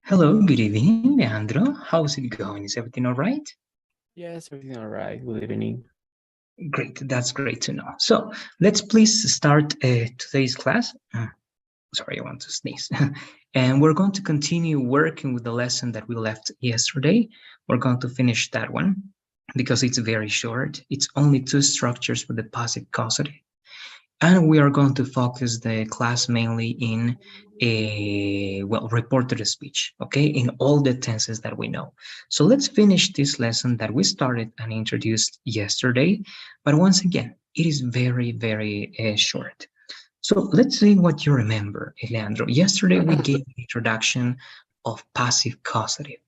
Hello, good evening, Leandro. How's it going? Is everything all right? Yes, everything all right. Good evening. Great, that's great to know. So let's please start today's class. Sorry, I want to sneeze. And we're going to continue working with the lesson that we left yesterday. We're going to finish that one because it's very short. It's only two structures for the passive causative. And we are going to focus the class mainly in reported speech, okay, in all the tenses that we know. So let's finish this lesson that we started and introduced yesterday. But once again, it is very short. So let's see what you remember, Leandro. Yesterday we gave the introduction of passive causative,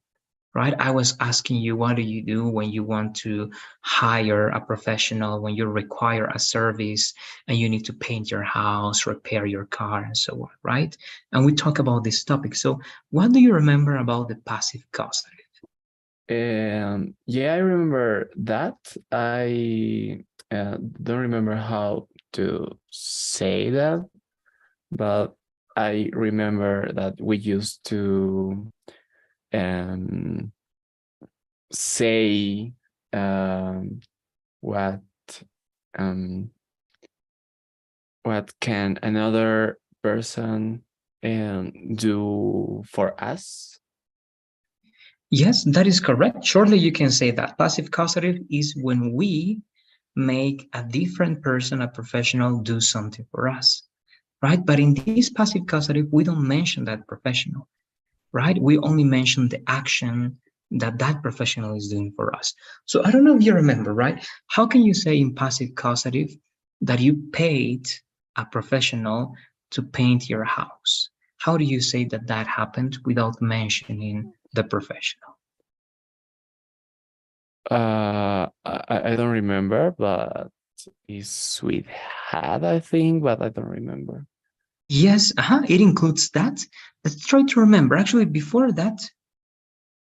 right? I was asking you, what do you do when you want to hire a professional, when you require a service and you need to paint your house, repair your car, and so on, right? And we talk about this topic. So what do you remember about the passive causative? Yeah, I remember that. I don't remember how to say that, but I remember that we used to um, say what um, what can another person do for us. Yes, that is correct. Surely you can say that. Passive causative is when we make a different person, a professional, do something for us, right? But in this passive causative, we don't mention that professional, right? We only mention the action that that professional is doing for us. So I don't know if you remember, right? How can you say in passive causative that you paid a professional to paint your house? How do you say that that happened without mentioning the professional? I don't remember, but it's with had, I think, but I don't remember. Yes, it includes that. Let's try to remember. Actually, before that,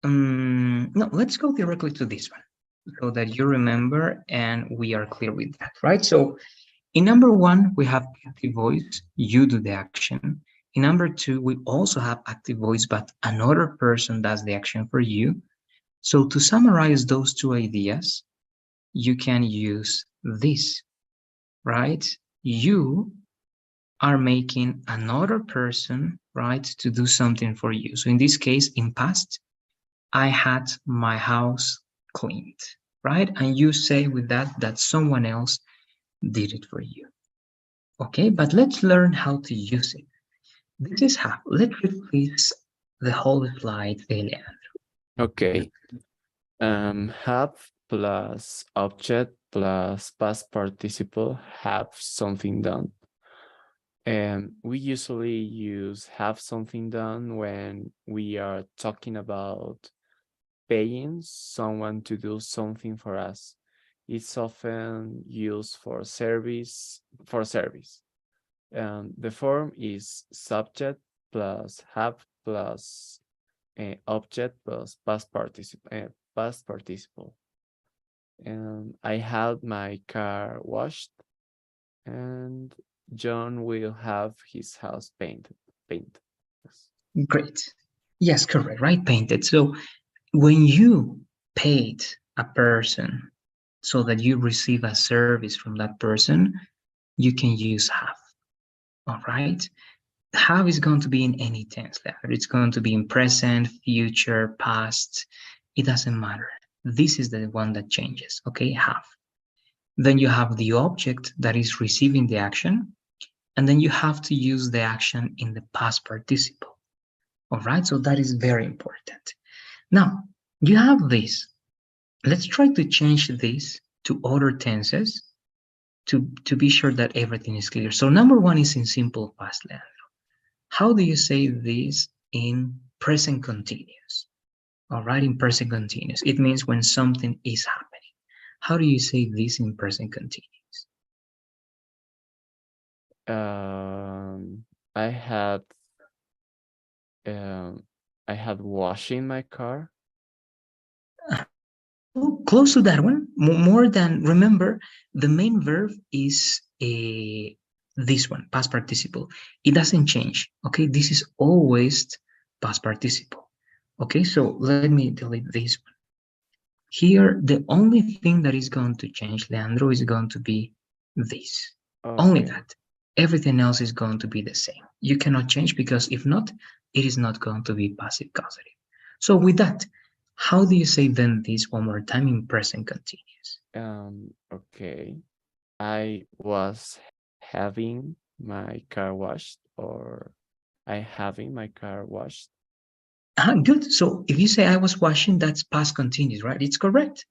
no, let's go directly to this one so that you remember and we are clear with that, right? So in number one, we have active voice, you do the action. In number two, we also have active voice, but another person does the action for you. So to summarize those two ideas, you can use this, right? You are making another person, right, to do something for you. So in this case, in past, I had my house cleaned, right? And you say with that someone else did it for you. Okay, but let's learn how to use it. This is how. Let's replace the whole slide, Elian. Okay. Have plus object plus past participle have something done. And we usually use have something done when we are talking about paying someone to do something for us. It's often used for service. The form is subject plus have plus object plus past participle. I had my car washed, and John will have his house painted. Yes. Great. Yes, correct, right? Painted. So when you paid a person so that you receive a service from that person, you can use have. All right. Have is going to be in any tense letter. It's going to be in present, future, past. It doesn't matter. This is the one that changes. Okay, have. Then you have the object that is receiving the action, and then you have to use the action in the past participle. All right, so that is very important. Now, you have this. Let's try to change this to other tenses to be sure that everything is clear. So number one is in simple past, Leandro. How do you say this in present continuous? All right, in present continuous, it means when something is happening. How do you say this in present continuous? Um, I had um, I had washing my car. Oh, close to that one. More than, remember, the main verb is this one, past participle. It doesn't change. Okay, this is always past participle. Okay, so let me delete this one. Here, the only thing that is going to change, Leandro, is going to be this. Only Okay. that. Everything else is going to be the same. You cannot change because if not, it is not going to be passive causative. So with that, how do you say then this one more time in present continuous? Okay. I was having my car washed, or I having my car washed. Good. So if you say I was washing, that's past continuous, right? It's correct.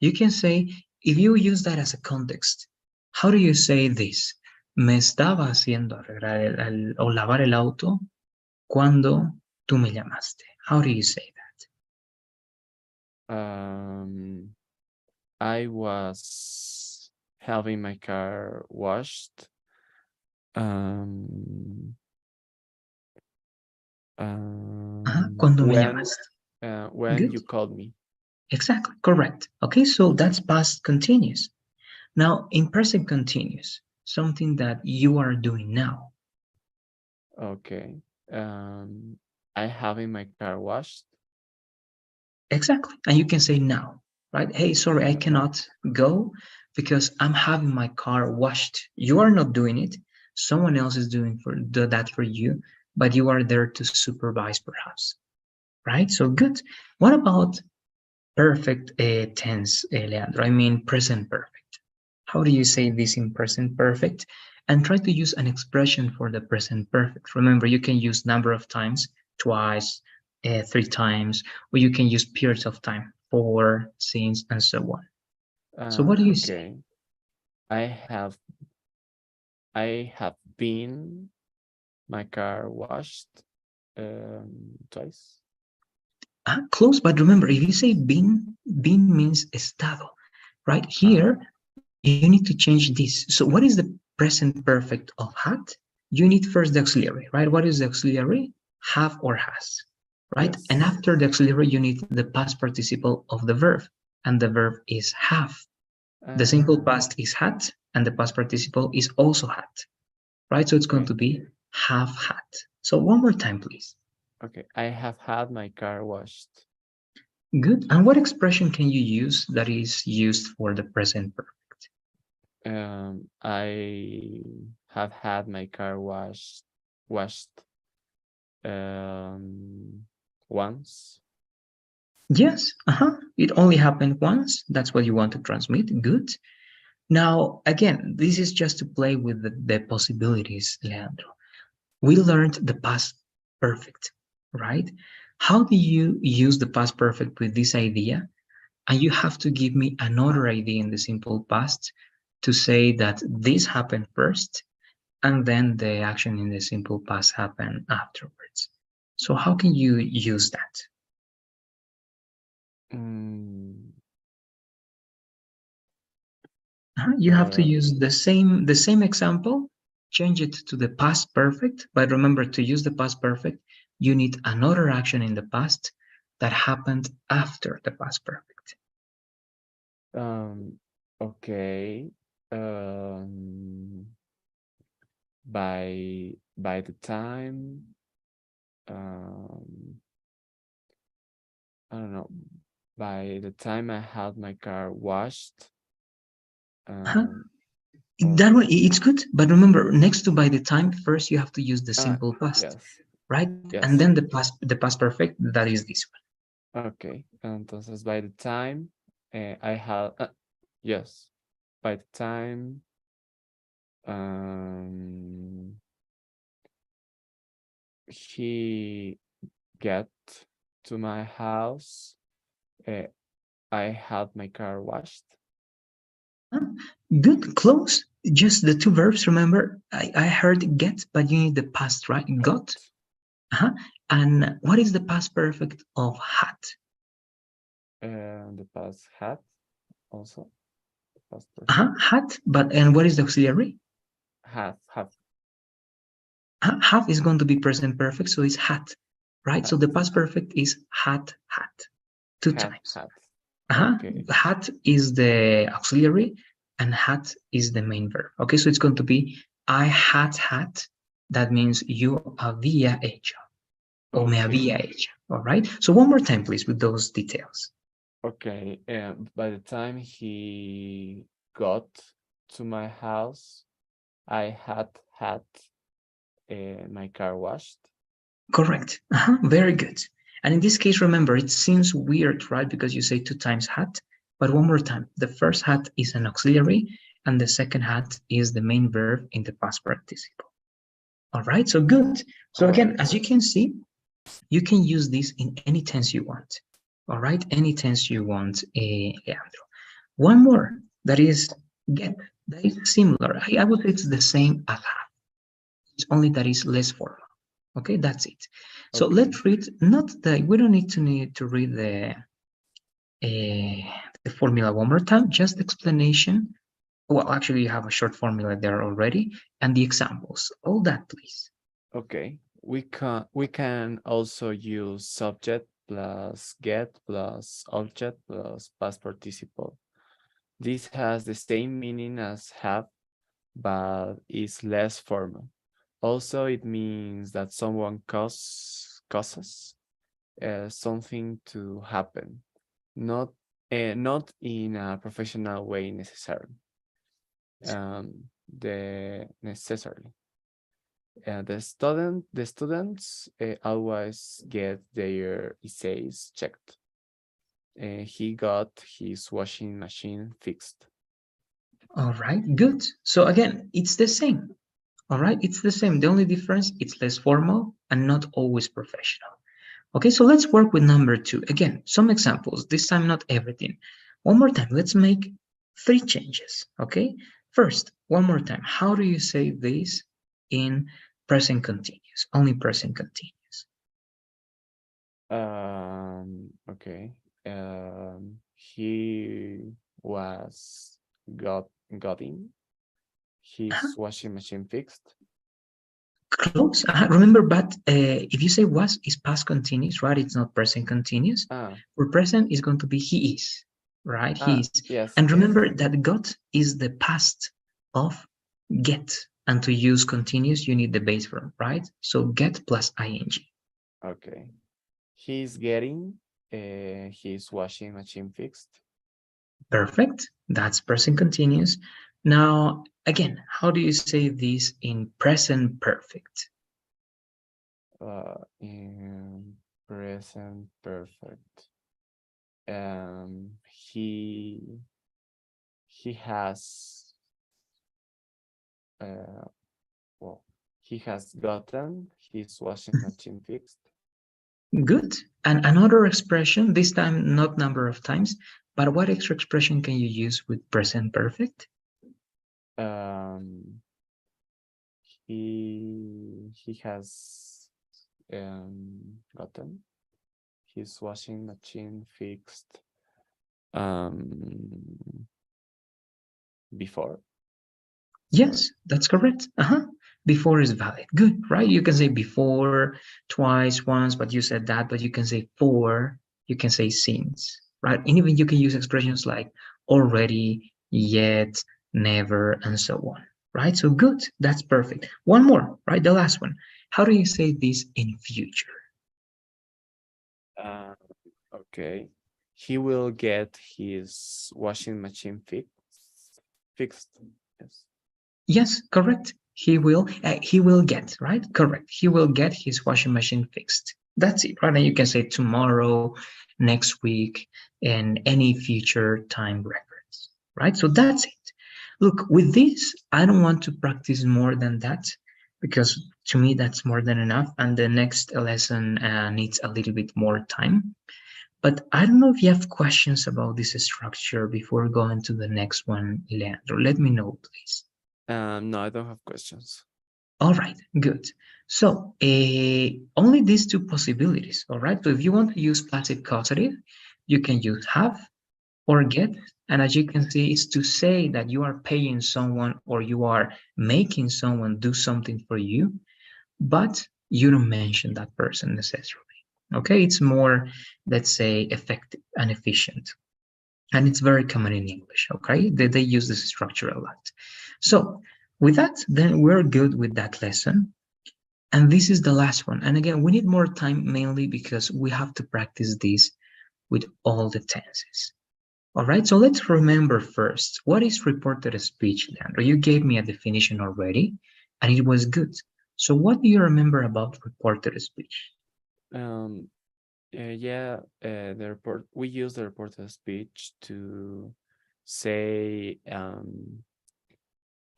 You can say, if you use that as a context, how do you say this? Me estaba haciendo arreglar o lavar el auto cuando tú me llamaste. How do you say I was having my car washed. Um, that? Cuando me when llamaste. when Good. you called me. Exactly. Correct. Okay, so that's past continuous. Now, in present continuous, something that you are doing now. Okay. I having my car washed. Exactly. And you can say now, right? Hey, sorry, I cannot go because I'm having my car washed. You are not doing it. Someone else is doing that for you, but you are there to supervise perhaps, right? So good. What about perfect tense, Leandro? I mean present perfect. How do you say this in present perfect? And try to use an expression for the present perfect. Remember, you can use number of times, twice, 3 times, or you can use periods of time, for, since, and so on. So what do you say? Okay. I have been my car washed twice. Close, but remember, if you say been means estado, right? Here, you need to change this. So what is the present perfect of had? You need first the auxiliary, right? What is the auxiliary? Have or has, right? And Yes. after the auxiliary, you need the past participle of the verb, and the verb is have. The simple Uh, past is had, and the past participle is also had, right? So it's going okay. to be have had. So one more time, please. Okay. I have had my car washed. Good. And what expression can you use that is used for the present perfect? I have had my car washed um once. Yes. It only happened once. That's what you want to transmit. Good. Now, again, this is just to play with the possibilities, Leandro. We learned the past perfect, right? How do you use the past perfect with this idea? And you have to give me another idea in the simple past to say that this happened first and then the action in the simple past happened afterwards. So how can you use that? Mm, You have to use the same example, change it to the past perfect, but remember to use the past perfect, you need another action in the past that happened after the past perfect. um, okay. Um, by the time, um, I don't know, by the time I had my car washed, Huh? um, That or way it's good, but remember next to by the time, first you have to use the simple past, yes, right? And then yes. the past perfect, that is this Okay. Entonces, by the time I had, yes, by the time um, he get to my house, uh, I had my car washed. one. Good, close. Just the two verbs, remember? I heard get, but you need the past, right? Got. Got. Uh-huh. And what is the past perfect of had? The past had also. Past Uh-huh. perfect. Had, but and what is the auxiliary? Have, Have is going to be present perfect, so it's had, right? So had, the past perfect is had two times. had. Uh-huh. Okay. Had is the auxiliary and had is the main verb. Okay, so it's going to be I had. That means you había hecho. O me Okay. había hecho. All right. So one more time, please, with those details. Okay. By the time he got to my house, I had my car washed. Correct. Very good. And in this case, remember, it seems weird, right? Because you say 2 times had. But one more time, the first had is an auxiliary, and the second had is the main verb in the past participle. All right, so good. So again, Okay. as you can see, you can use this in any tense you want. All right, any tense you want, Leandro. One more that is get, that is similar. I would say it's the same as have. It's only that is less formal. Okay, that's it. So Okay. let's read, not the, we don't need to read the formula one more time, just the explanation. Well, actually, you have a short formula there already, and the examples. All that, please. Okay. We can also use subject plus get plus object plus past participle. This has the same meaning as have, but is less formal. Also, it means that someone causes something to happen, not not in a professional way necessarily. The necessarily. The students always get their essays checked. He got his washing machine fixed. All right, good. So again, it's the same. All right, it's the same. The only difference, it's less formal and not always professional. Okay, so let's work with number 2. Again, some examples, this time not everything. One more time, let's make 3 changes, okay? First, one more time, how do you say this in present continuous, only present continuous? Okay. He was getting his washing machine fixed. Close. Remember, but if you say was, is past continuous, right? It's not present continuous. Ah, For present is going to be he is, right? He is. yes, And yes. remember that got is the past of get. And to use continuous, you need the base verb, right? So get plus ing. Okay. He's getting his washing machine fixed. Perfect. That's present continuous. Now, again, how do you say this in present perfect? In present perfect. He has uh well, he has gotten his washing machine fixed. Good. And another expression, this time not number of times, but what extra expression can you use with present perfect? Um, he has gotten his washing machine fixed before. Yes, that's correct. Before is valid. Good, right? You can say before, twice, once, but you said that, but you can say for, you can say since, right? And even you can use expressions like already, yet, never, and so on, right? So good, that's perfect. One more, right? The last one. How do you say this in future? Okay. He will get his washing machine fixed. Yes. Yes, correct. He will get, right? Correct. He will get his washing machine fixed. That's it, right? And you can say tomorrow, next week, and any future time records, right? So that's it. Look, with this, I don't want to practice more than that because to me, that's more than enough. And the next lesson needs a little bit more time. But I don't know if you have questions about this structure before going to the next one, Leandro. Let me know, please. No, I don't have questions. All right, good. So only these 2 possibilities, all right? So if you want to use passive causative, you can use have or get. And as you can see, it's to say that you are paying someone or you are making someone do something for you, but you don't mention that person necessarily. Okay, it's more, let's say, effective and efficient. And it's very common in English, okay? They use this structure a lot. So with that, then we're good with that lesson. And this is the last one. And again, we need more time mainly because we have to practice this with all the tenses. All right, so let's remember first, what is reported speech, Leandro? You gave me a definition already, and it was good. So what do you remember about reported speech? Yeah, the report we use the reported speech to say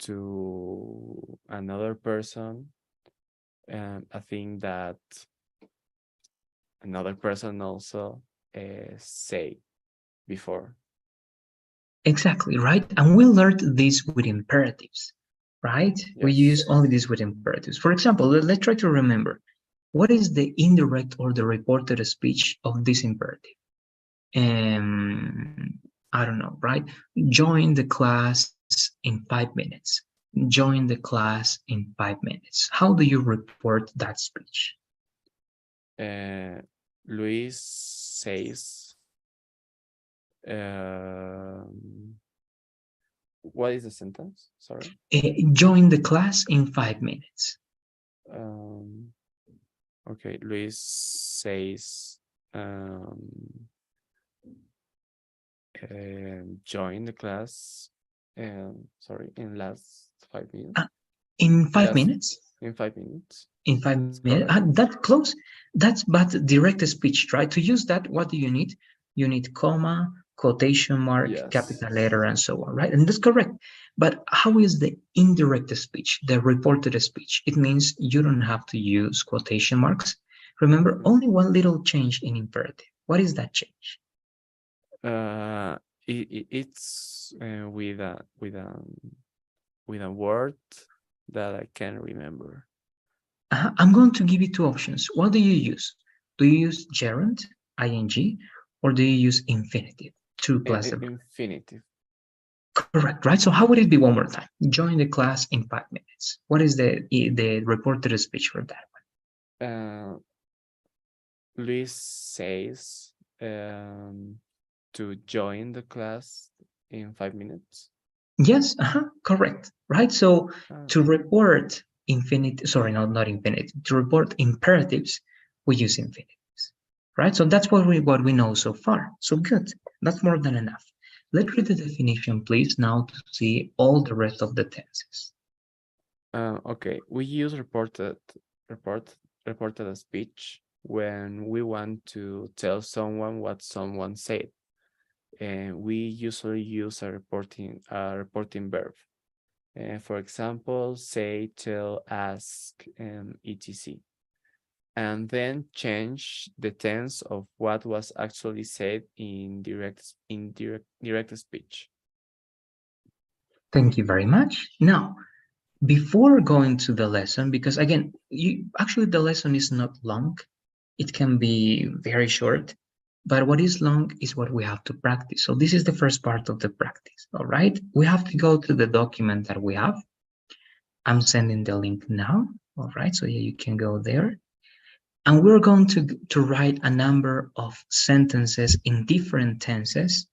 to another person a thing that another person also say before. Exactly, right? And we learned this with imperatives, right? We use Yes. only this with imperatives. For example, let's try to remember, what is the indirect or the reported speech of this imperative? I don't know, right? Join the class in 5 minutes. Join the class in 5 minutes. How do you report that speech? Luis says, um, what is the sentence? Sorry. Join the class in 5 minutes. Um, okay, Luis says, join the class, sorry, in last 5 minutes. In five Last minutes? in 5 minutes. In five It's minutes? correct. That close? That's but direct speech, right? To use that, what do you need? You need comma, quotation mark, Yes. capital letter, and so on, right? And that's correct. But how is the indirect speech, the reported speech? It means you don't have to use quotation marks. Remember, Mhm. only one little change in imperative. What is that change? Uh, it's with a word that I can remember. I'm going to give you two options. What do you use? Do you use gerund, ing, or do you use infinitive, to plus the verb? Infinitive. Correct, right? So how would it be one more time? Join the class in 5 minutes. What is the reported speech for that Uh, Luis says to join the class in 5 minutes. one? Yes, correct, right? So Ah, to report infinite, sorry, not infinite, to report imperatives, we use infinitives, right? So that's what we know so far. So good, that's more than enough. Let's read the definition, please, now to see all the rest of the tenses. okay, we use report reported speech when we want to tell someone what someone said, and we usually use a reporting verb. For example, say, tell, ask, etc. And then change the tense of what was actually said in direct speech. Thank you very much. Now, before going to the lesson, because again, actually the lesson is not long, it can be very short, but what is long is what we have to practice. So this is the first part of the practice. All right, we have to go to the document that we have. I'm sending the link now. All right, so yeah, you can go there, and we're going to write a number of sentences in different tenses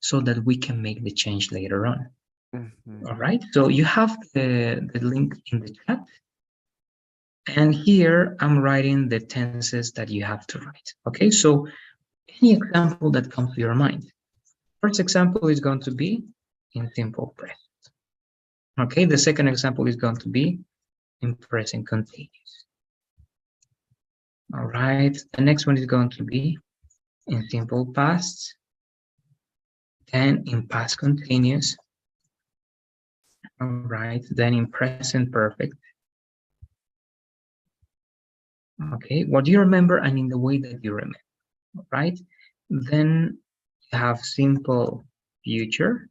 so that we can make the change later on. Mhm. All right, so you have the link in the chat. And here I'm writing the tenses that you have to write. Okay, so any example that comes to your mind. First example is going to be in simple present. Okay, the second example is going to be in present continuous. All right, the next one is going to be in simple past and in past continuous. All right, then in present perfect. Okay, what do you remember and in the way that you remember, right? Then you have simple future.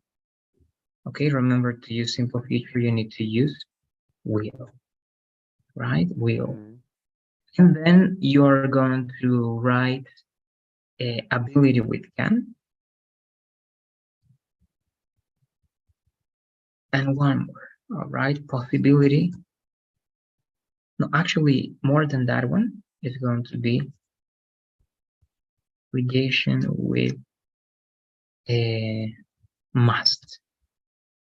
Okay, remember to use simple future, you need to use will, right? Will. Mhm. And then you're going to write ability with can. And one more, all right? Possibility. No, actually, more than that one is going to be relation with a must.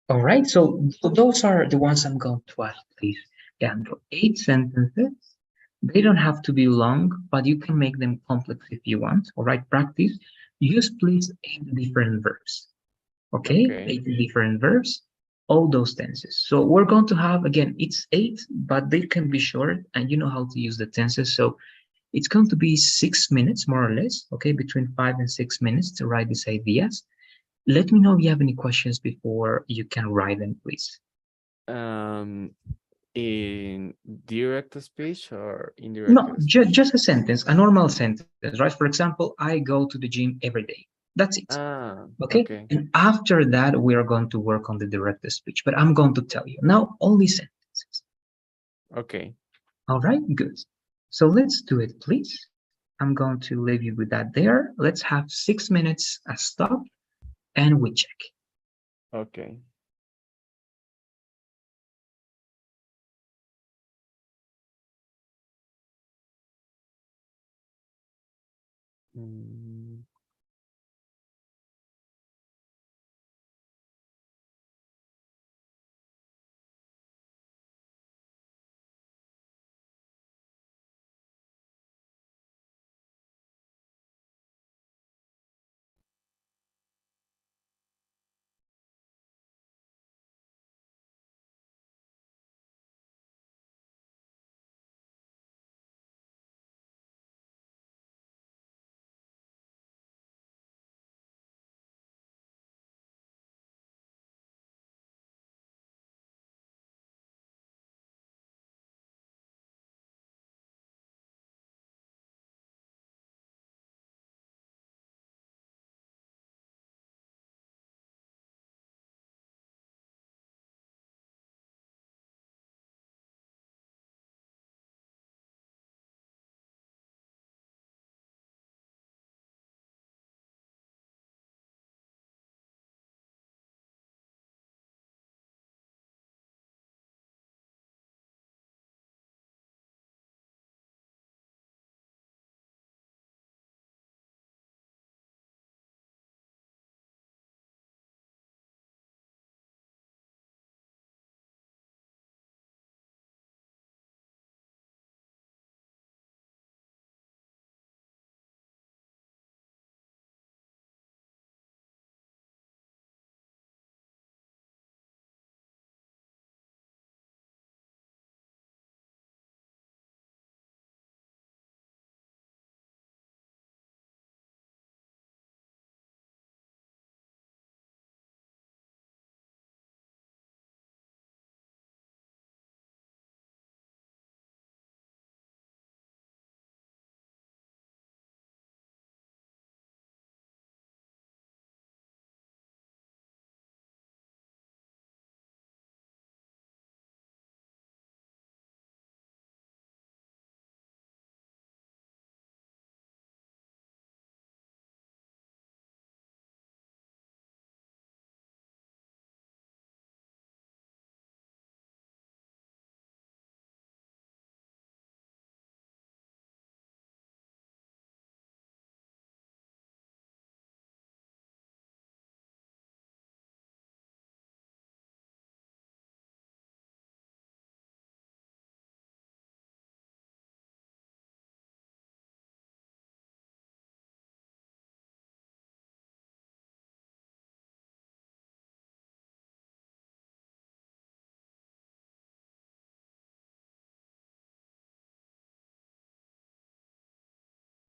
All right, so those are the ones I'm going to ask, please. Leandro, 8 sentences They don't have to be long, but you can make them complex if you want. All right, practice. Use please 8 different verbs. Okay, Okay. 8 different verbs, all those tenses. So we're going to have, again, it's 8, but they can be short, and you know how to use the tenses. So it's going to be 6 minutes, more or less, okay, between 5 and 6 minutes to write these ideas. Let me know if you have any questions before you can write them, please. Um, in direct speech or No, indirect speech? just a sentence, a normal sentence, right? For example, I go to the gym every day. That's it. Ah, Okay. okay. And after that, we are going to work on the direct speech, but I'm going to tell you now only sentences. Okay. All right, good. So let's do it, please. I'm going to leave you with that there. Let's have 6 minutes as stop and we check. Okay. Mm,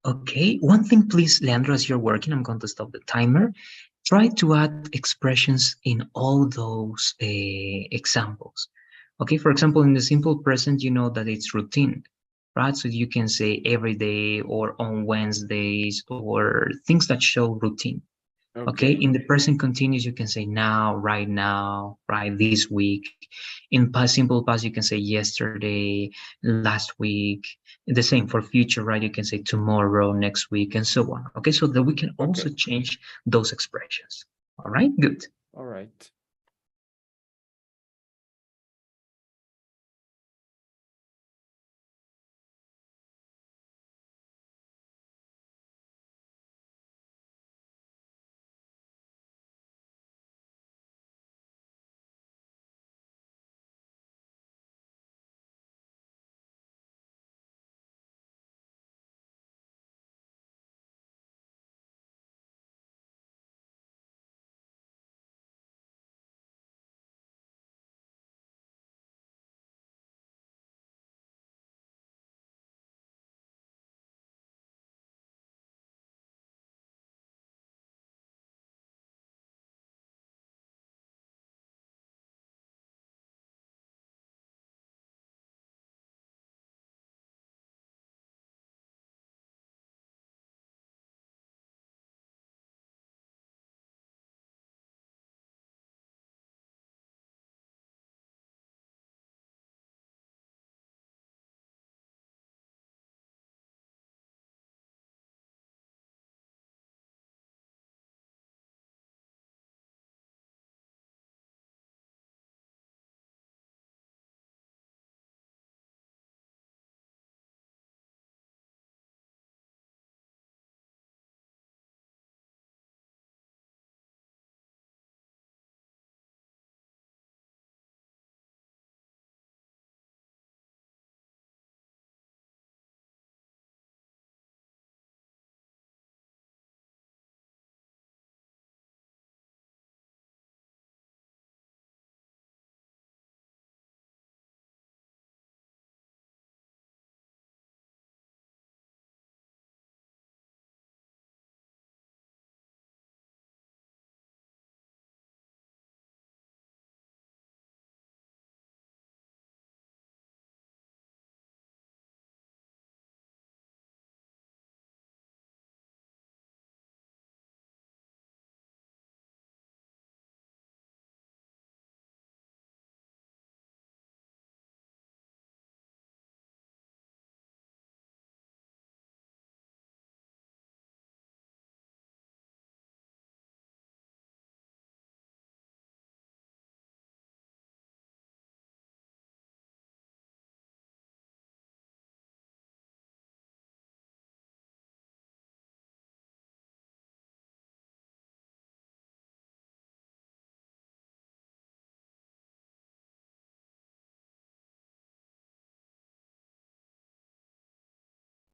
Okay, one thing, please, Leandro, as you're working, I'm going to stop the timer. Try to add expressions in all those examples. Okay, for example, in the simple present, you know that it's routine, right? So you can say every day or on Wednesdays or things that show routine. Okay, okay. in the present continuous, you can say now, right, this week. In past simple past, you can say yesterday, last week. The same for future, right? You can say tomorrow, next week, and so on. Okay, so that we can also Okay. change those expressions. All right, good. All right.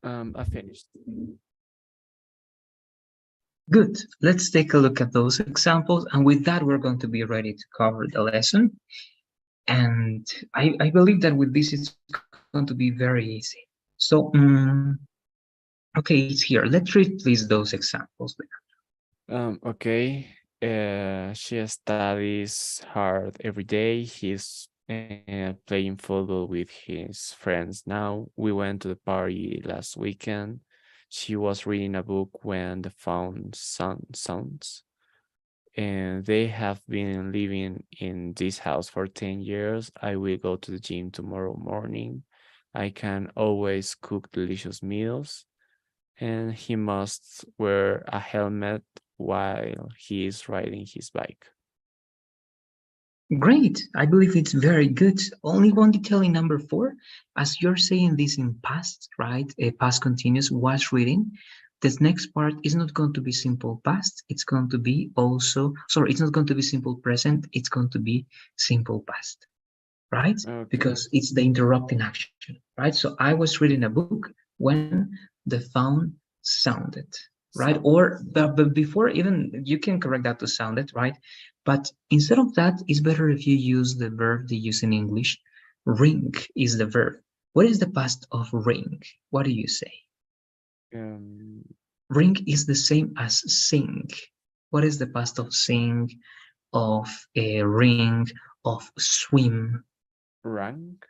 I finished. Good. Let's take a look at those examples. And with that, we're going to be ready to cover the lesson. And I believe that with this, it's going to be very easy. So, okay, it's here. Let's read, please, those examples. Okay. She studies hard every day. He's playing football with his friends now. We went to the party last weekend. She was reading a book when the phone sounds. And they have been living in this house for 10 years. I will go to the gym tomorrow morning. I can always cook delicious meals. And he must wear a helmet while he is riding his bike. Great. I believe it's very good. Only one detail in number 4. As you're saying this in past, right? Past continuous was reading. This next part is not going to be simple past. It's going to be also, sorry, it's not going to be simple present. It's going to be simple past, right? Okay. Because it's the interrupting action, right? So I was reading a book when the phone sounded, right? So, Or but before even you can correct that to sounded, right? But instead of that, it's better if you use the verb they use in English. Ring is the verb. What is the past of ring? What do you say? um, Ring is the same as sing. What is the past of sing, of a ring, of swim? rank?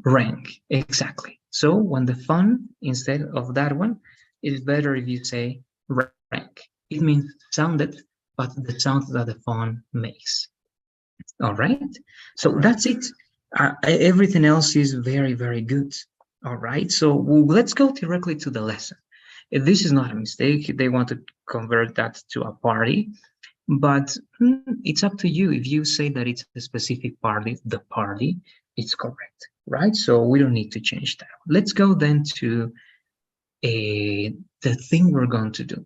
Rank, exactly. So when the phone, instead of that one, it's better if you say rank. It means sounded, but the sound that the phone makes. All right. So All right. that's it. Everything else is very, very good. All right. So let's go directly to the lesson. This is not a mistake. They want to convert that to a party, but it's up to you. If you say that it's a specific party, the party, it's correct, right? So we don't need to change that. Let's go then to the thing we're going to do.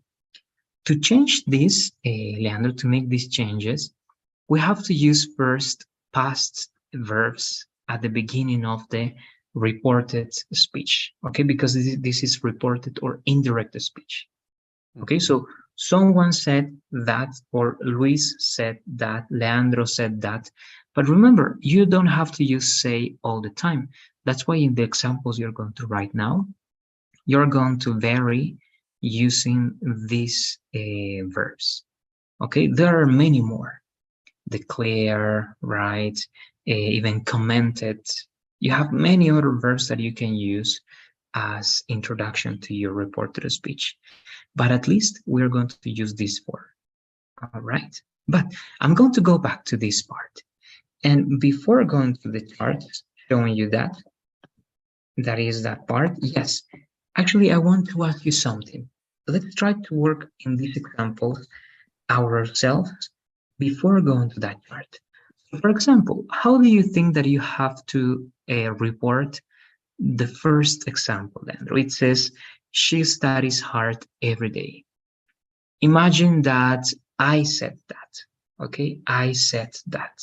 To change this, Leandro, to make these changes, we have to use first past verbs at the beginning of the reported speech, okay? Because this is reported or indirect speech. Okay, Mhm. so someone said that, or Luis said that, Leandro said that. But remember, you don't have to use say all the time. That's why in the examples you're going to write now, you're going to vary using these verbs. Okay, there are many more. Declare, right? Even commented. You have many other verbs that you can use as introduction to your reported speech. But at least we're going to use these 4. All right. But I'm going to go back to this part. And before going to the chart showing you that is that part, yes. Actually, I want to ask you something. Let's try to work in these examples ourselves before going to that chart. For example, how do you think that you have to report the first example, Andrew? It says, she studies hard every day. Imagine that I said that, okay? I said that.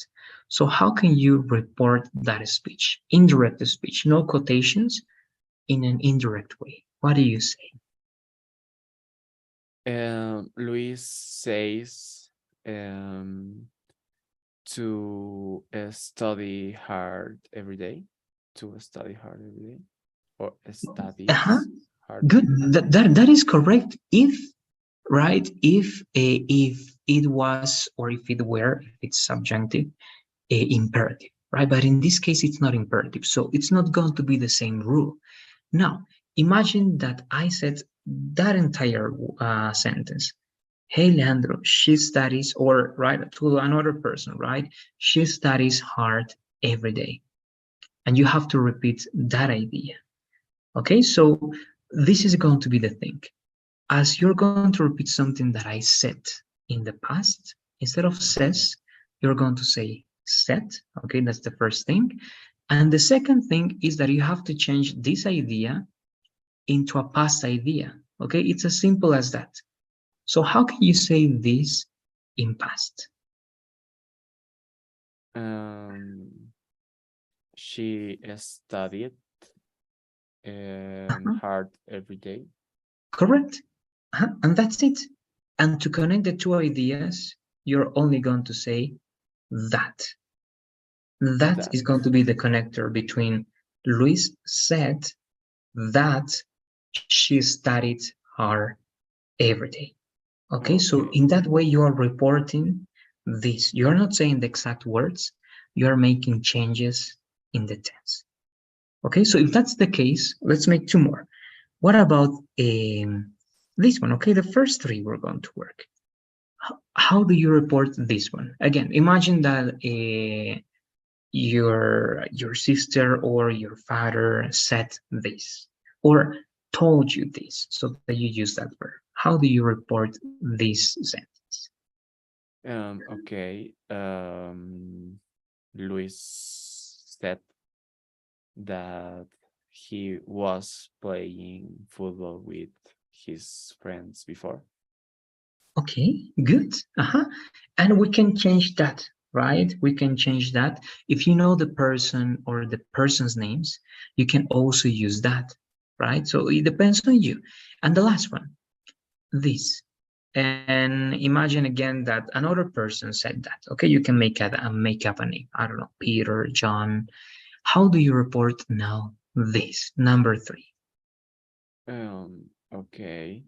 So how can you report that speech? Indirect speech, no quotations, in an indirect way. What do you say? Luis says um, to study hard every day. To study hard every day. Or Uh-huh. studies hard Good. every day. That is correct. If, right, if it was, or if it were, if it's subjunctive, imperative, right? But in this case, it's not imperative. So it's not going to be the same rule. Now, imagine that I said that entire sentence. Hey, Leandro, she studies, or right, to another person, right? She studies hard every day. And you have to repeat that idea. Okay, so this is going to be the thing. As you're going to repeat something that I said in the past, instead of says, you're going to say said. Okay, that's the first thing. And the second thing is that you have to change this idea into a past idea. Okay, it's as simple as that. So how can you say this in past? She studied hard every day. Correct. And that's it. And to connect the two ideas, you're only going to say that. That That. is going to be the connector between Luis said that she studied hard every day. Okay, so Okay. in that way, you are reporting this. You're not saying the exact words, you are making changes in the tense. Okay, so if that's the case, let's make two more. What about this one? Okay, the first three we're going to work. How do you report this one? Again, imagine that your sister or your father said this or told you this, so that you use that verb. How do you report this sentence? Okay. Luis said that he was playing football with his friends before. Okay, good. And we can change that, right? We can change that. If you know the person or the person's names, you can also use that, right? So it depends on you. And the last one, this. And imagine again that another person said that. Okay, you can make up a name. I don't know, Peter, John. How do you report now this? Number three. Okay.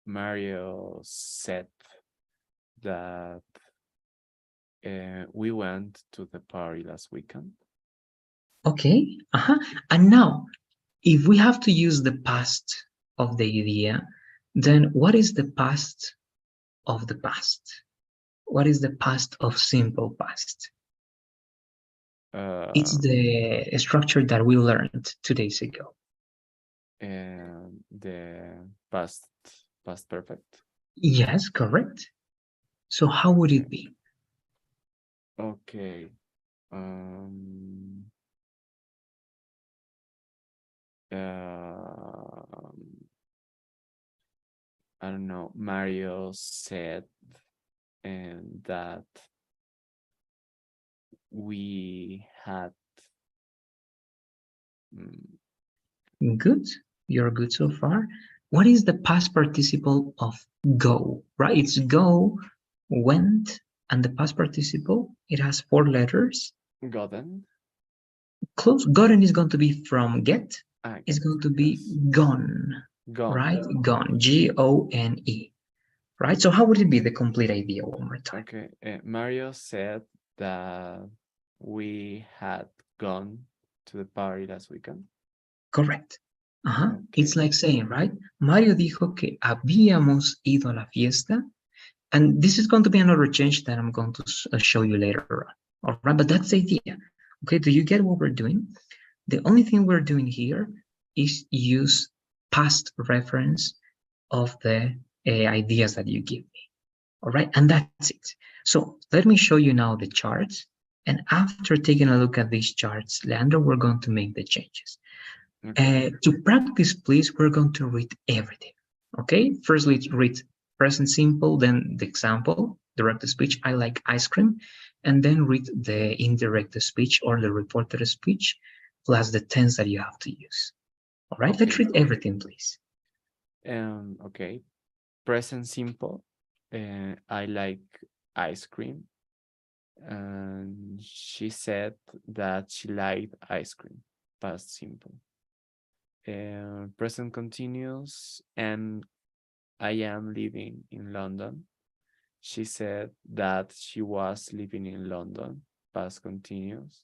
Mario said that we went to the party last weekend. Okay. And now, if we have to use the past of the idea, then what is the past of the past? What is the past of simple past? It's Um, the structure that we learned 2 days ago. and the past perfect. Yes, correct. So how would Okay. it be? Okay. Um, um, I don't know. Mario said and that we had mm, Good. You're good so far. What is the past participle of go? Right? It's go, went, and the past participle, it has 4 letters. gotten. Close. Gotten is going to be from get. I It's get going to be yes. gone, right? Gone. Gone. Gone. Right? So how would it be the complete idea one more time? Okay. Mario said that we had gone to the party last weekend. Correct. It's Okay. like saying, right? Mario dijo que habíamos ido a la fiesta. And this is going to be another change that I'm going to show you later on. All right, but that's the idea. Okay, do you get what we're doing? The only thing we're doing here is use past reference of the ideas that you give me. All right, and that's it. So let me show you now the charts. And after taking a look at these charts, Leandro, we're going to make the changes. Okay. To practice, please, we're going to read everything. Okay, first let's read present simple, then the example, direct speech, I like ice cream, and then read the indirect speech or the reported speech, plus the tense that you have to use. All right, let's Okay. read everything, please. Okay. Present simple. I like ice cream. And she said that she liked ice cream. Past simple. Present continuous. And I am living in London. She said that she was living in London. Past continuous.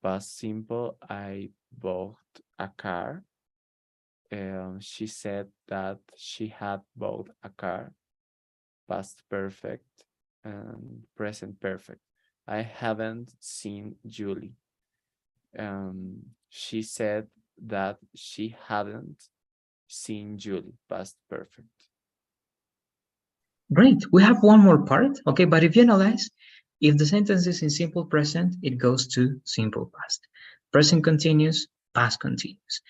Past simple. I bought a car. She said that she had bought a car. Past perfect and present perfect. I haven't seen Julie. She said that she hadn't seen Julie. Past perfect. Great, we have one more part, okay, but if you analyze, if the sentence is in simple present, it goes to simple past. Present continuous, past continuous.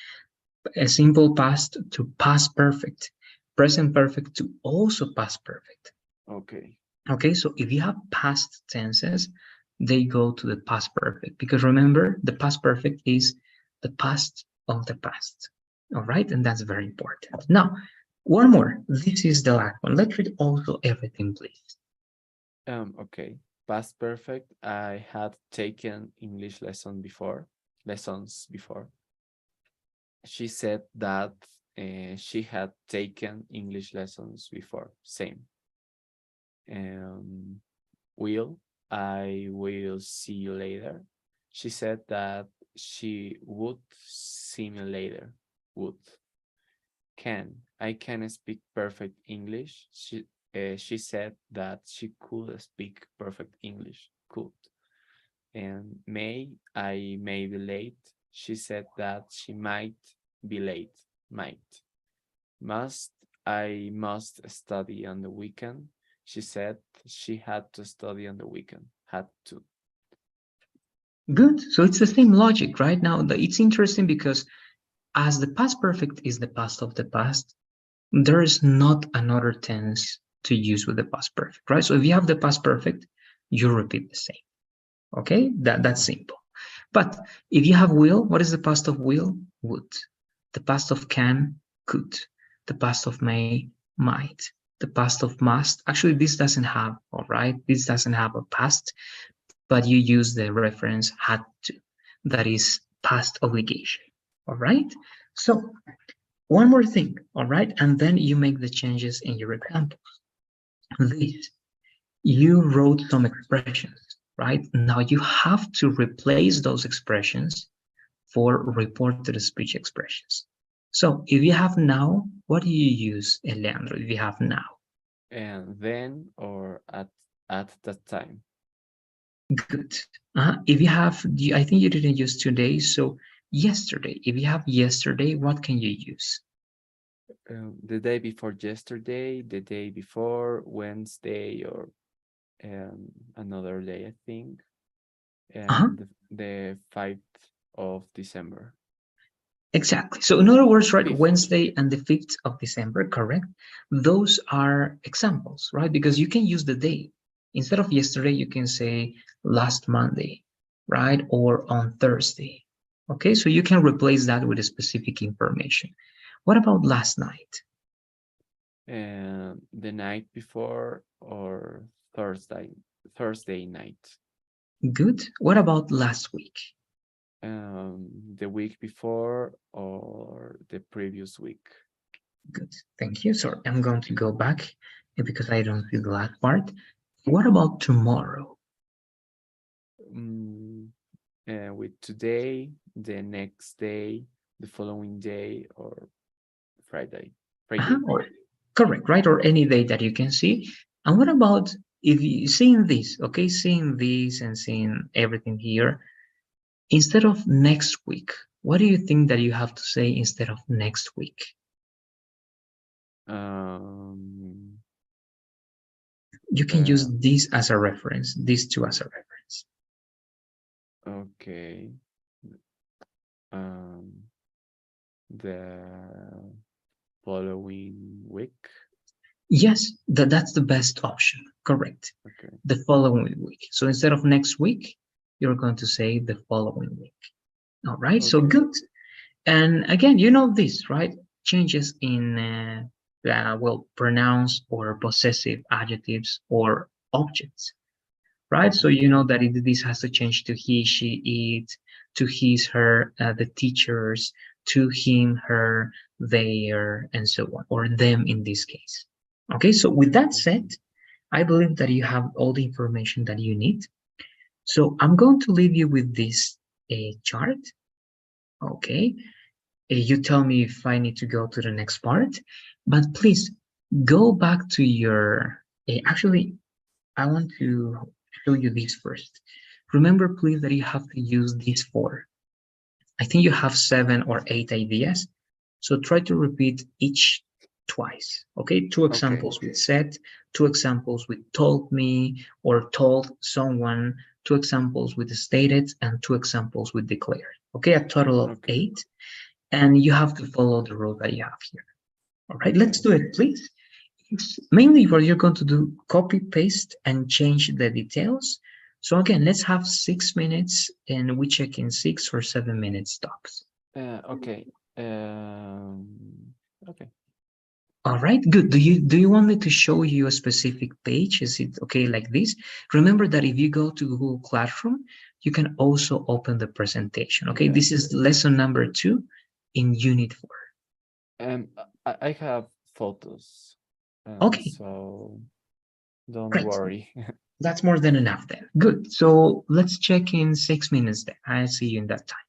A simple past to past perfect, present perfect to also past perfect. Okay. Okay, so if you have past tenses, they go to the past perfect because remember, the past perfect is the past of the past. All right, and that's very important. Now, one more. This is the last one. Let's read also everything, please. Okay. Past perfect. I had taken English lessons before. She said that she had taken English lessons before. Same. Will, I will see you later. She said that she would see me later. Would. I can speak perfect English. She said that she could speak perfect English. Could. And I may be late. She said that she might be late. Might. I must study on the weekend. She said she had to study on the weekend. Had to. Good. So it's the same logic, right? Now, it's interesting because as the past perfect is the past of the past, there is not another tense to use with the past perfect, right? So if you have the past perfect, you repeat the same. Okay, that's simple. But if you have will, what is the past of will? Would. The past of can, could. The past of may, might. The past of must. Actually, this doesn't have, all right, this doesn't have a past, but you use the reference had to. That is past obligation. All right. So one more thing, all right, and then you make the changes in your examples. This, you wrote some expressions, right? Now you have to replace those expressions for reported speech expressions. So if you have now, what do you use, Leandro, if you have now? And then or at that time. Good. If you have, I think you didn't use today, so yesterday. If you have yesterday, what can you use? The day before yesterday, the day before Wednesday, or another day, I think, and the 5th of December. Exactly. So in other words, right, 5th. Wednesday and the 5th of December, correct? Those are examples, right? Because you can use the day. Instead of yesterday, you can say last Monday, right? Or on Thursday. Okay, so you can replace that with a specific information. What about last night? The night before, or Thursday night. Good. What about last week? The week before or the previous week. Good. Thank you. Sorry, I'm going to go back because I don't see the last part. What about tomorrow? With today, the next day, the following day, or Friday. Or, correct, right? Or any day that you can see. And what about if you seeing this, okay, seeing this and seeing everything here, instead of next week, what do you think that you have to say instead of next week? You can use this as a reference, these two as a reference. Okay. The following week. Yes, that's the best option. Correct. Okay. The following week. So instead of next week, you're going to say the following week. All right. Okay. So good. And again, you know this, right? Changes in well, pronouns or possessive adjectives or objects, right? So you know that this has to change to he, she, it, to his, her, the teachers, to him, her, their, and so on, or them in this case. Okay, so with that said, I believe that you have all the information that you need. So I'm going to leave you with this chart. Okay, you tell me if I need to go to the next part, but please go back to your, actually, I want to show you this first. Remember, please, that you have to use these four. I think you have 7 or 8 ideas. So try to repeat each twice. Okay, 2 examples with said, 2 examples with told me or told someone, 2 examples with stated, and 2 examples with declared. Okay, a total of 8. And you have to follow the rule that you have here. All right, let's do it, please. Mainly what you're going to do, copy, paste, and change the details. So again, let's have 6 minutes and we check in 6 or 7 minutes tops. Okay. Okay. All right, good. Do you want me to show you a specific page? Is it okay like this? Remember that if you go to Google Classroom, you can also open the presentation. Okay, Yeah. this is lesson number 2 in Unit 4. I have photos, Okay, so don't great. worry. That's more than enough then. Good. So let's check in 6 minutes then. I'll see you in that time.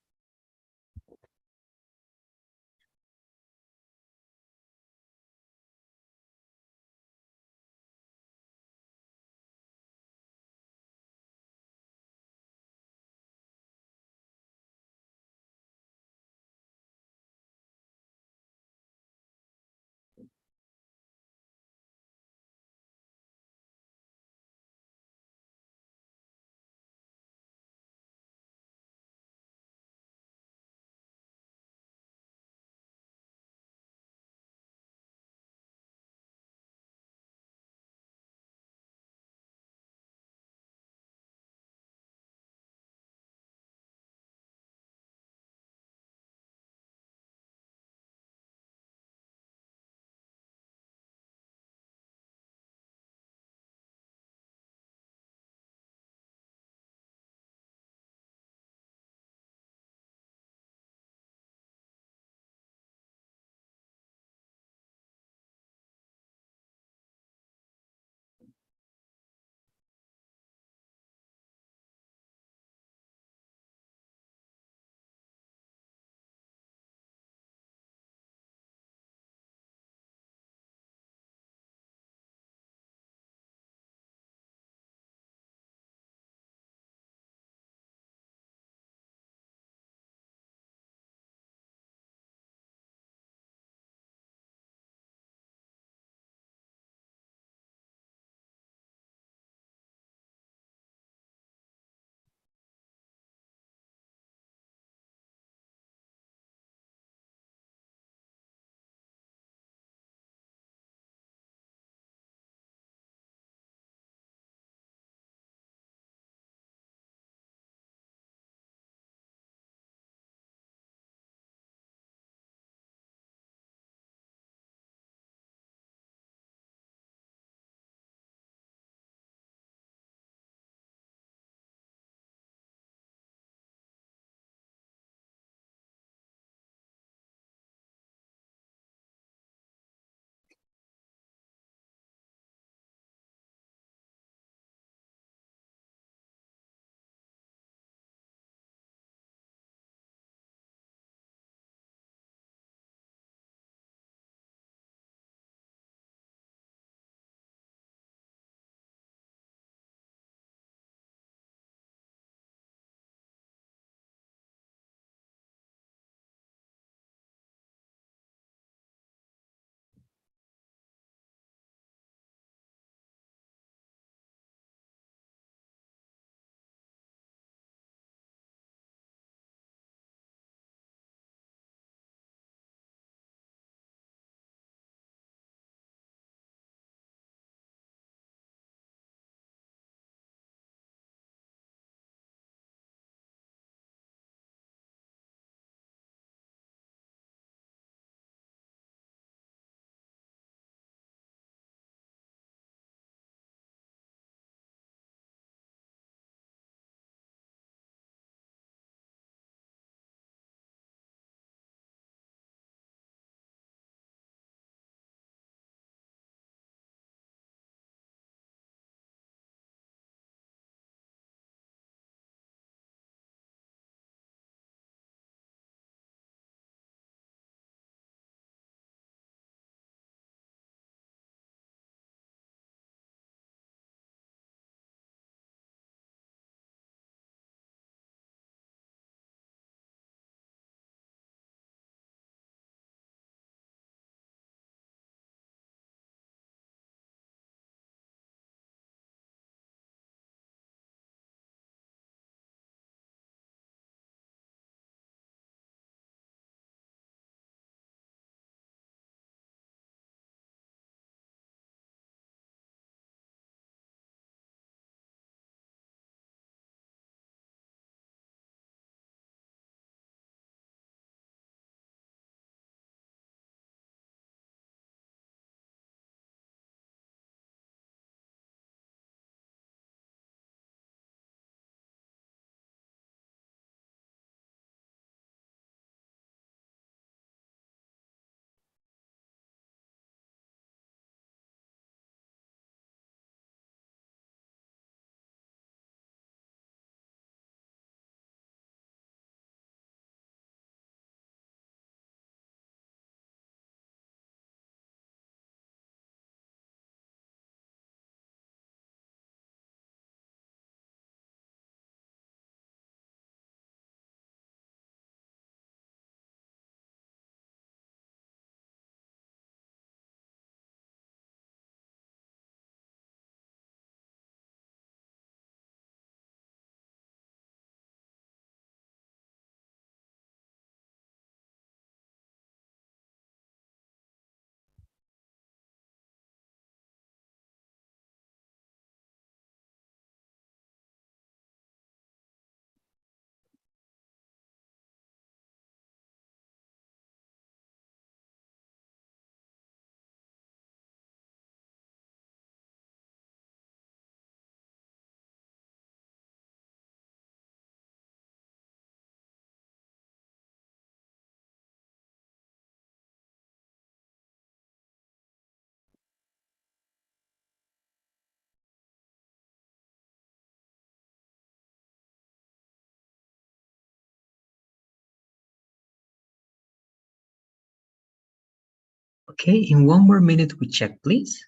Okay, in one more minute we check, please.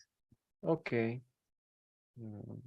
Okay. Mm.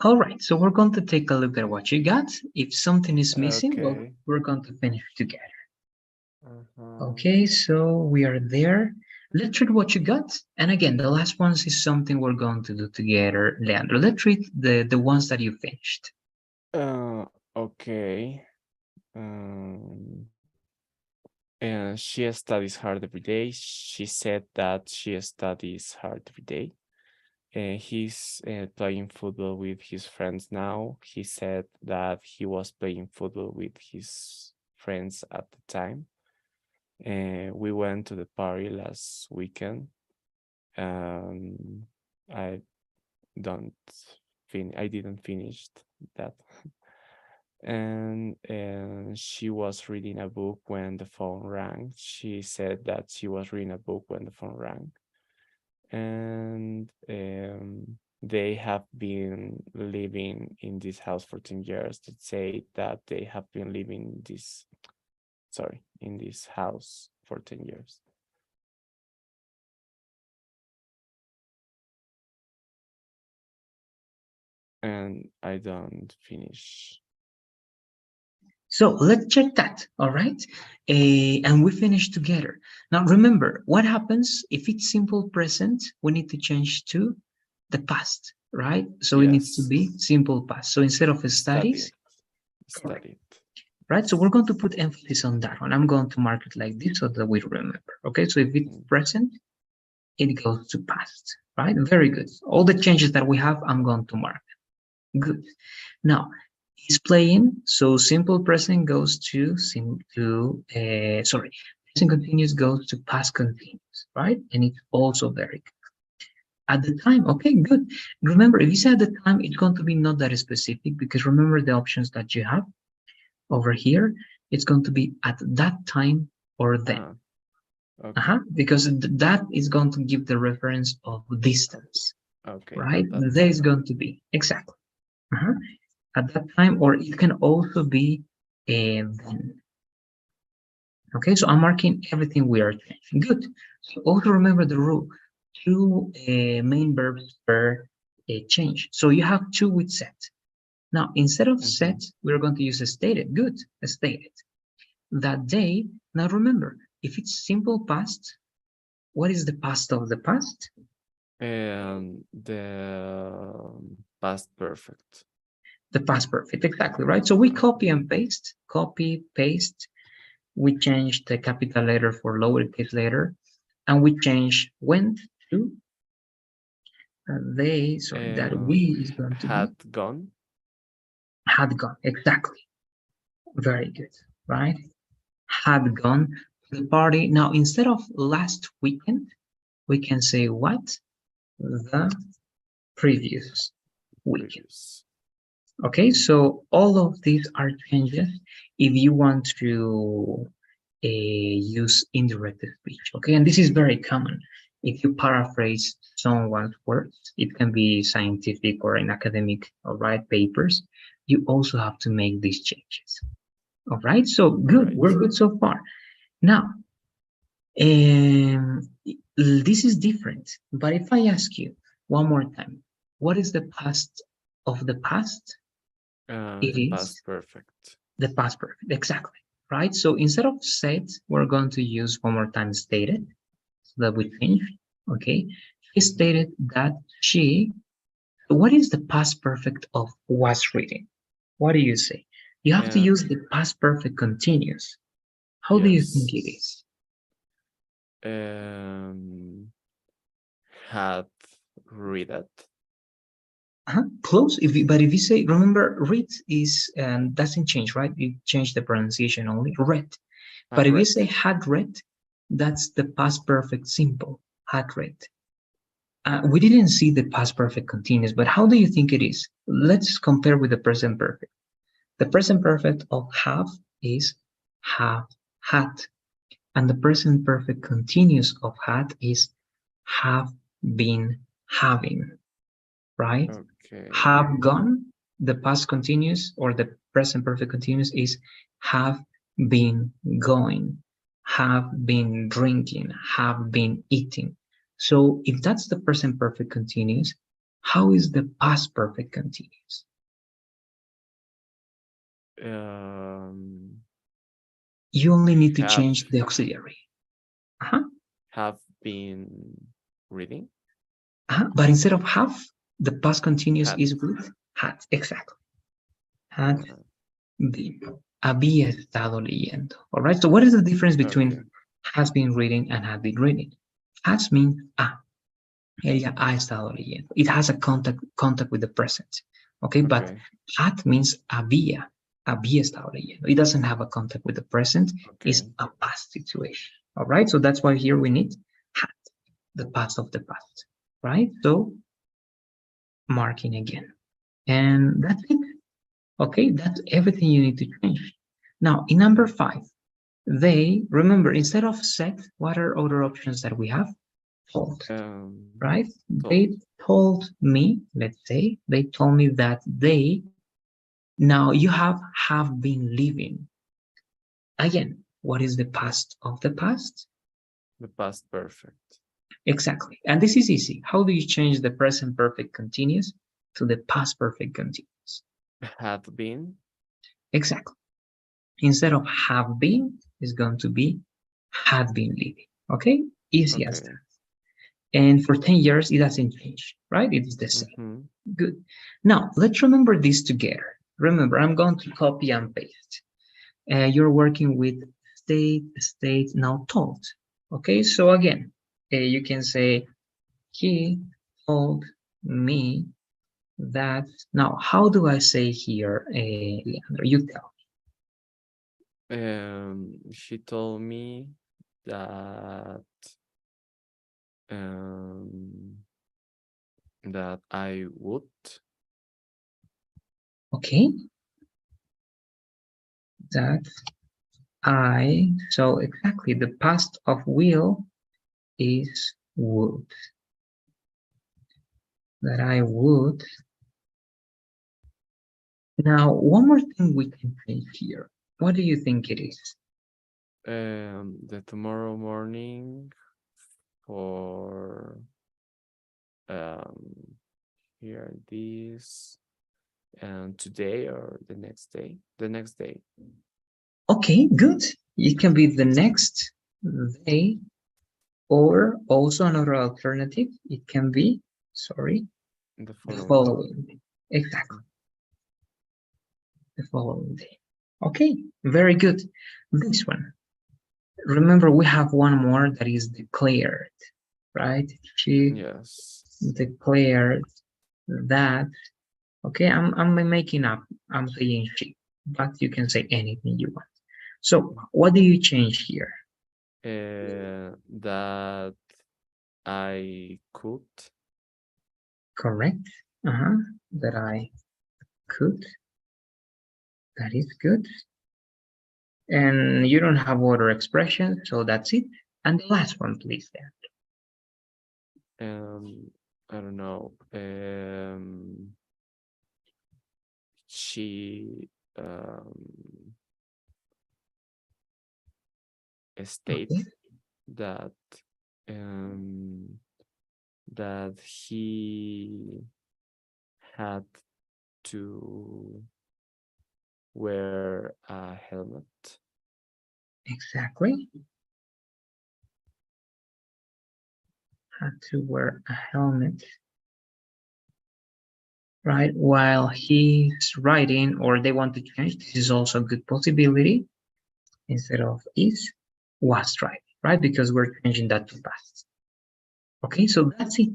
All right, so we're going to take a look at what you got. If something is missing, well, Okay. we're going to finish together. Uh-huh. Okay, so we are there. Let's read what you got. And again, the last ones is something we're going to do together, Leandro. Let's read the ones that you finished. Okay. Um, and she studies hard every day. She said that she studies hard every day. He's playing football with his friends now. He said that he was playing football with his friends at the time. We went to the party last weekend. Um, I don't I didn't finish that. And she was reading a book when the phone rang. She said that she was reading a book when the phone rang. And they have been living in this house for 10 years. Let's say that they have been living in this house for 10 years. And I don't finish. So let's check that, all right? And we finish together. Now remember, what happens if it's simple present, we need to change to the past, right? So it needs to Yes, be simple past. So instead of study studies, it, correct, study it. right? So we're going to put emphasis on that one. I'm going to mark it like this so that we remember, okay? So if it's Mm. present, it goes to past, right? Very good. All the changes that we have, I'm going to mark. Good. Now, he's playing, so simple present goes to present continuous goes to past continuous, right? And it's also very good. At the time, okay, good. Remember, if you say at the time, it's going to be not that specific because remember the options that you have over here. It's going to be at that time or then. Ah, okay, Because that is going to give the reference of distance, okay, right? at that There is time. going to be exactly. At that time, or it can also be then. Okay, so I'm marking everything we are changing. Good. So also remember the rule: two main verbs per change. So you have two with set. Now, instead of Mm-hmm. set, we're going to use a stated. Good, a stated. That day. Now remember, if it's simple past, what is the past of the past? And the past perfect. The past perfect, exactly, right? So we copy, paste, we change the capital letter for lowercase letter, and we change went to that we is going to be Had gone. had gone, exactly. Very good, right? Had gone to the party. Now, instead of last weekend, we can say what? The previous weekend. Previous. Okay, so all of these are changes if you want to use indirect speech. Okay, and this is very common. If you paraphrase someone's words, it can be scientific or in academic, all right, papers. You also have to make these changes. All right, so All good, we're right. good so far. Now, This is different. But if I ask you one more time, what is the past of the past? It The is past perfect. the past perfect, exactly, right? So instead of said, we're going to use one more time stated, so that we change, okay? She stated that she, what is the past perfect of was reading? What do you say? You have to Uh, use the past perfect continuous. How do you think it yes. is? Had read it. Close. But if you say, remember, read is doesn't change, right? You change the pronunciation only. Read. But Had if you read. say had read, that's the past perfect simple. Had read. We didn't see the past perfect continuous, but how do you think it is? Let's compare with the present perfect. The present perfect of have is have had, and the present perfect continuous of had is have been having, right? Okay. Have gone, the past continuous or the present perfect continuous is have been going, have been drinking, have been eating. So if that's the present perfect continuous, how is the past perfect continuous? Um, You only need to have change the auxiliary. Uh-huh. have been reading. But instead of have, the past continuous Had. is with had. Exactly. Had Uh, been. Había estado leyendo. All right. So what is the difference okay. between has been reading and had been reading? Has means ella ha estado leyendo. It has a contact with the present. Okay. But Okay. had means había estado leyendo. It doesn't have a contact with the present. It's Okay. a past situation. All right. So that's why here we need had, the past of the past. Right. So marking again. And that's it. Okay, that's everything you need to change. Now, in number 5, they, remember, instead of said, what are other options that we have? Told, right? Told. They told me, let's say, they told me that they, now you have been living. Again, what is the past of the past? The past perfect. Exactly. And this is easy. How do you change the present perfect continuous to the past perfect continuous? Had been. Exactly. Instead of have been, is going to be had been living. Okay, easy as Okay. that. And for 10 years, it doesn't change, right? It is the same. Mm-hmm. Good. Now, let's remember this together. Remember, I'm going to copy and paste. You're working with state, now told. Okay, so again, you can say, he told me that. Now, how do I say here, Leandro? You tell. She told me that um that I would. Okay, that so exactly the past of will is would. That I would. Now, one more thing we can change here. What do you think it is? The tomorrow morning for um here this and today or the next day. The next day. Okay, good. It can be the next day, or also another alternative. It can be, sorry, The the following day. following day. Exactly, the following day. Okay, very good. This one. Remember, we have one more that is declared, right? She Yes. declared that. Okay, I'm making up. I'm saying she, but you can say anything you want. So what do you change here? That I could. Correct. That I could. That is good. And you don't have other expressions, so that's it. And the last one, please, there. I don't know. She Okay. state that that he had to wear a helmet. Exactly. Had to wear a helmet, right? While he's riding, or they want to change, this is also a good possibility. Instead of is, was driving, right? Because we're changing that to past. Okay, so that's it.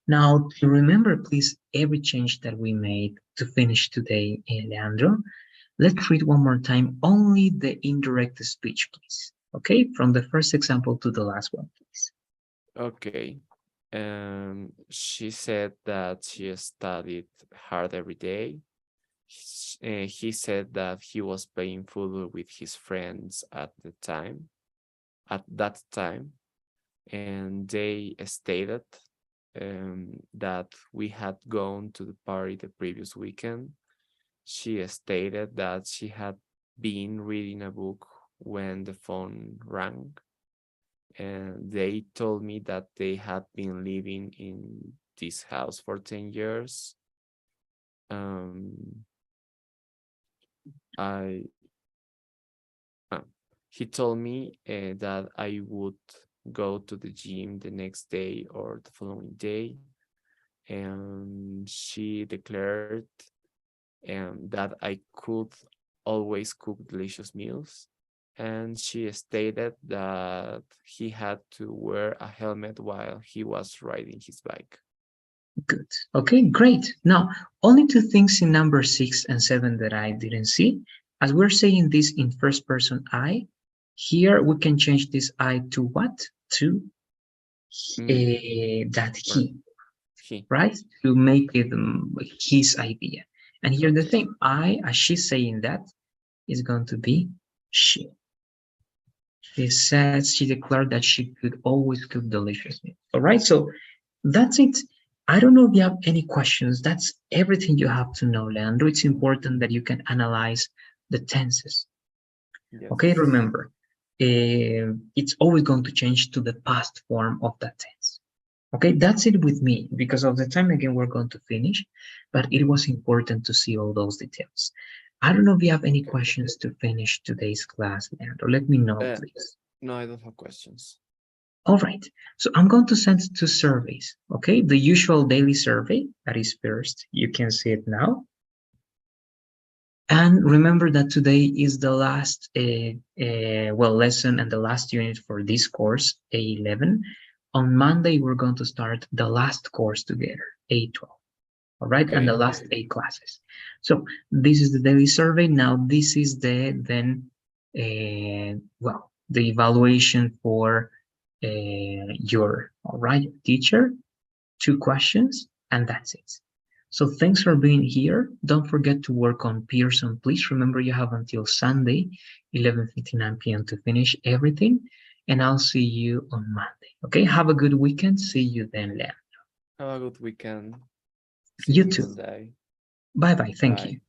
Now, to remember, please, every change that we made to finish today, Leandro, let's read one more time only the indirect speech, please. Okay, from the first example to the last one, please. Okay. She said that she studied hard every day. He said that he was playing football with his friends at that time, and they stated that we had gone to the party the previous weekend. She stated that she had been reading a book when the phone rang, and they told me that they had been living in this house for 10 years. I He told me that I would go to the gym the next day or the following day, and she declared that I could always cook delicious meals. And she stated that he had to wear a helmet while he was riding his bike. Good. Okay, great. Now, only two things in number 6 and 7 that I didn't see. As we're saying this in first person I, here we can change this I to what? To that He. right? To make it his idea. And here the thing, I, as she's saying that, is going to be she. She says, she declared that she could always cook delicious meals. All right, so that's it. I don't know if you have any questions. That's everything you have to know, Leandro. It's important that you can analyze the tenses. Yes. Okay, remember, it's always going to change to the past form of that tense. Okay, that's it with me. Because of the time, again, we're going to finish, but it was important to see all those details. I don't know if you have any questions to finish today's class, Leandro. Let me know, please. No, I don't have questions. All right, so I'm going to send two surveys, okay? The usual daily survey, that is first, you can see it now. And remember that today is the last lesson and the last unit for this course, A11. On Monday, we're going to start the last course together, A12. All right, and the last 8 classes. So this is the daily survey. Now this is the the evaluation for your teacher. 2 questions, and that's it. So thanks for being here. Don't forget to work on Pearson, please. Remember, you have until Sunday, 11:59 p.m. to finish everything, and I'll see you on Monday. Okay, have a good weekend. See you then, Leandro. Have a good weekend. You too. Bye-bye. Thank you.